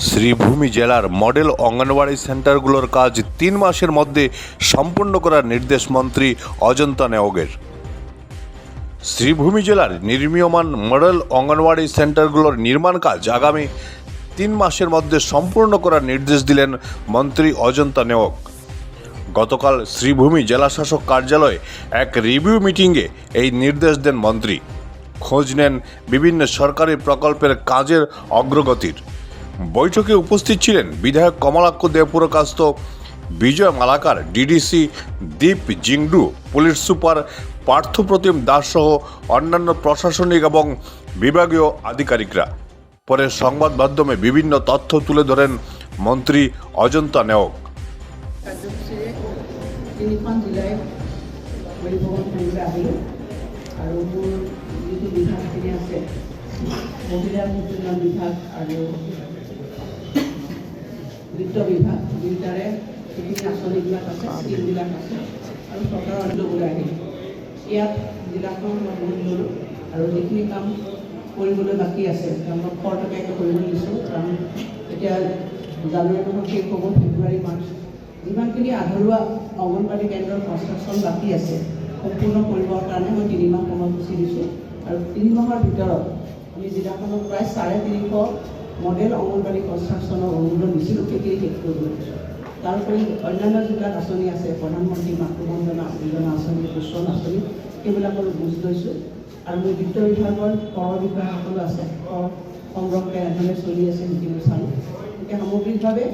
শ্রীভূমি জেলার মডেল অঙ্গনওয়াড়ি সেন্টারগুলোর কাজ 3 মাসের মধ্যে সম্পূর্ণ করার নির্দেশ মন্ত্রী অজন্তা নেওগের। শ্রীভূমি জেলার নির্মীয়মান মডেল অঙ্গনওয়াড়ি সেন্টারগুলোর নির্মাণ কাজ আগামী 3 মাসের মধ্যে সম্পূর্ণ করার নির্দেশ দিলেন মন্ত্রী অজন্তা নেওগ। গতকাল শ্রীভূমি জেলাশাসক কার্যালয়ে এক রিভিউ মিটিংয়ে এই নির্দেশ দেন মন্ত্রী। খোঁজ নেন বিভিন্ন সরকারি প্রকল্পের কাজের অগ্রগতির। বৈঠকে উপস্থিত ছিলেন বিধায়ক কমলাক্ষ দেবপুরকাস্ত, বিজয় মালাকার, ডিডিসি দীপ জিংডু, পুলিশ সুপার পার্থপ্রতিম দাস সহ অন্যান্য প্রশাসনিক এবং বিভাগীয় আধিকারিকরা। পরে সংবাদ মাধ্যমে বিভিন্ন তথ্য তুলে ধরেন মন্ত্রী অজন্তা নেওগ। তিনিখন জিলাই পৰিভ্ৰমণ কৰিবলৈ আহিলোঁ আৰু মোৰ যিটো বিভাগখিনি আছে মহিলা উন্নয়ন বিভাগ আৰু বিত্ত বিভাগ দুয়োটাৰে যিখিনি আঁচনিবিলাক আছে স্কিমবিলাক আছে আৰু চৰকাৰৰ ল'বলৈ আহিলোঁ। ইয়াত জিলাখন মই বহুত ল'লোঁ আৰু যিখিনি কাম কৰিবলৈ বাকী আছে তেওঁলোকক খৰতকীয়াকৈ কৰিবলৈ দিছোঁ, কাৰণ এতিয়া জানুৱাৰী মাহত শেষ হ'ব, ফেব্ৰুৱাৰী মাৰ্চ যিমানখিনি আধৰুৱা অংগনবাড়ী কেন্দ্ৰৰ কনষ্ট্ৰাকশ্যন বাকী আছে সম্পূৰ্ণ কৰিবৰ কাৰণে মই 3 মাহ সময়সূচী দিছোঁ আৰু 3 মাহৰ ভিতৰত আমি জিলাখনত প্ৰায় 350 মডেল অংগনবাড়ী কনষ্ট্ৰাকশ্যনৰ অনুমোদন দিছিলোঁ, সেইখিনি শেষ কৰিবলৈ দিছোঁ। তাৰোপৰি অন্যান্য যিবিলাক আঁচনি আছে, প্ৰধানমন্ত্ৰী মাতৃবন্দনা যোজনা আঁচনি, পোষণ আঁচনি, সেইবিলাকৰো বুজ লৈছোঁ। আৰু মোৰ বিত্ত বিভাগৰ কৰ বিষয়াসকলো আছে, কৰ সংগ্ৰহ কেনেধৰণে চলি আছে সেইখিনি চালোঁ। গতিকে সামগ্ৰিকভাৱে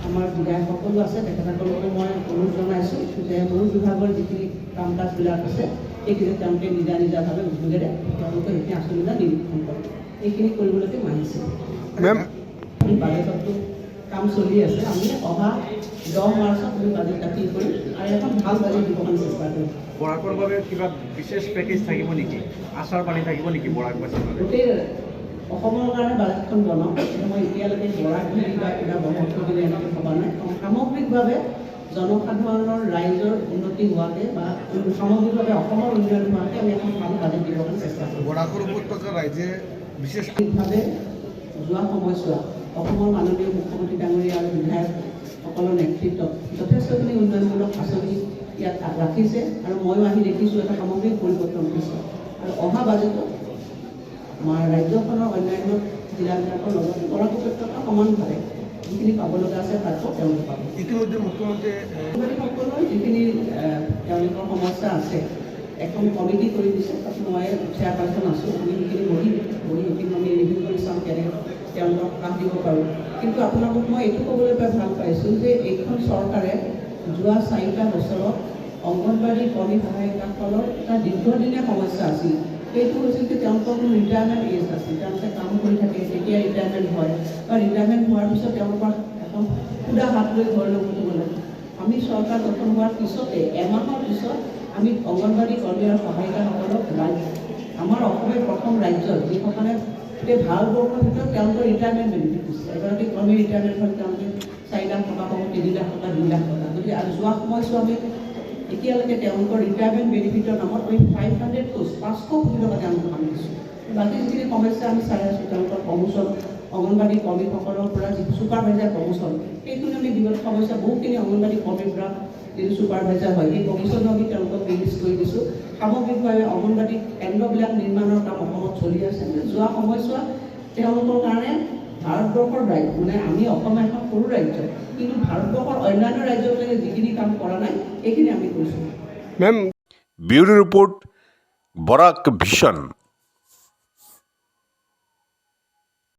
আমাৰ বিধায়কসকলো আছে, তেখেতসকলকো মই অনুৰোধ জনাইছোঁ যে মোৰ বিভাগৰ যিখিনি কাম কাজবিলাক আছে সেইখিনি তেওঁলোকে নিজাভাৱে উদ্যোগেৰে তেওঁলোকে সেইখিনি আঁচনিবিলাক নিৰীক্ষণ কৰে, এইখিনি কৰিবলৈকে মই আহিছোঁ। বাজেটতো কাম চলি আছে, আমি অহা 10 মাৰ্চত আমি বাজেট দাখিল কৰিম আৰু এখন ভাল বাজেট দিবৰ কাৰণে চেষ্টা কৰিম। বৰাকৰ বাবে কিবা বিশেষ পেকেজ থাকিব নেকি, আচাৰ পানী থাকিব নেকি বৰাক বাসীৰ বাবে? গোটেই অসমৰ কাৰণে বাজেটখন বনাওঁ, কিন্তু মই এতিয়ালৈকে বৰাক কিবা বহৎ দিলে এনেকৈ ভবা নাই। সামগ্ৰিকভাৱে জনসাধাৰণৰ ৰাইজৰ উন্নতি হোৱাকৈ বা সামগ্ৰিকভাৱে অসমৰ উন্নয়ন হোৱাকৈ আমি এখন ভাল বাজেট দিবৰ কাৰণে চেষ্টা কৰিম। বৰাকৰ উপত্যকা ৰাইজে বিশেষভাৱে যোৱা সময়ছোৱাত অসমৰ মাননীয় মুখ্যমন্ত্ৰী ডাঙৰীয়া আৰু বিধায়কসকলৰ নেতৃত্বত যথেষ্টখিনি উন্নয়নমূলক আঁচনি ইয়াত ৰাখিছে আৰু ময়ো আহি দেখিছোঁ এটা সামগ্ৰিক পৰিৱৰ্তন হৈছে। আৰু অহা বাজেটত আমাৰ ৰাজ্যখনৰ অন্যান্য জিলাবিলাকৰ লগত বৰাক উপত্যকা সমানভাৱে যিখিনি পাব লগা আছে তাতো তেওঁলোকে পাব। ইতিমধ্যে মুখ্যমন্ত্ৰীসকলৰ যিখিনি তেওঁলোকৰ সমস্যা আছে এখন কমিটি কৰি দিছে, তাত মই চেয়াৰপাৰ্চন আছোঁ। আমি সেইখিনি বহি সেইখিনি আমি ৰিভিউ কৰি চাওঁ কেনেকৈ তেওঁলোকক কাম দিব পাৰোঁ। কিন্তু আপোনালোকক মই এইটো ক'বলৈ পাই ভাল পাইছোঁ যে এইখন চৰকাৰে যোৱা 4টা বছৰত অংগনবাড়ী কৰ্মী সহায়িকাসকলৰ এটা দীৰ্ঘদিনীয়া সমস্যা আছিল। সেইটো হৈছিল যে তেওঁলোকৰ কোনো ৰিটায়াৰমেণ্ট এজ আছিল, তেওঁলোকে কাম কৰি থাকে, যেতিয়া ৰিটায়াৰমেণ্ট হয় বা ৰিটায়াৰমেণ্ট হোৱাৰ পিছত তেওঁলোকৰ এখন সুদা হাত লৈ ঘৰলৈ উভতি গ'লে। আমি চৰকাৰ গঠন হোৱাৰ পিছতে এমাহৰ পিছত আমি অংগনবাড়ী কৰ্মী আৰু সহায়িকাসকলক আমাৰ অসমৰ প্ৰথম ৰাজ্যত যিসকলে গোটেই ভাৰতবৰ্ষৰ ভিতৰত তেওঁলোকৰ ৰিটায়াৰমেণ্ট বেনিফিট দিছে। এগৰাকী কৰ্মী ৰিটায়াৰমেণ্ট হ'ল তেওঁলোকে 4 লাখ টকা পাব, 3 লাখ টকা, 2 লাখ টকা। গতিকে আৰু যোৱা সময়ছোৱা আমি এতিয়ালৈকে তেওঁলোকৰ ৰিটায়াৰমেণ্ট বেনিফিটৰ নামত আমি 500 পোষ্ট 500 কোটি টকা তেওঁলোকক আমি দিছোঁ। বাকী যিখিনি সমস্যা আমি চাই আছোঁ, তেওঁলোকৰ প্ৰমোচন, অংগনবাড়ী কৰ্মীসকলৰ পৰা যিটো ছুপাৰভাইজাৰ প্ৰমোচন, সেইখিনি আমি বিগত সমস্যা বহুখিনি অংগনবাড়ী কৰ্মীৰ পৰা যিটো ছুপাৰভাইজাৰ হয় সেই প্ৰমোচনো আমি তেওঁলোকক ৰিলিজ কৰি দিছোঁ। সামগ্ৰিকভাৱে অংগনবাড়ী কেন্দ্ৰবিলাক নিৰ্মাণৰ কাম অসমত চলি আছে। যোৱা সময়ছোৱাত তেওঁলোকৰ কাৰণে ভাৰতবৰ্ষৰ ৰাজ্য, মানে আমি অসম এখন সৰু ৰাজ্য, কিন্তু ভাৰতবৰ্ষৰ অন্যান্য ৰাজ্যবিলাকে যিখিনি কাম কৰা নাই সেইখিনি আমি কৰিছোঁ। ব্যুৰো ৰিপোৰ্ট, বৰাক ভিশন।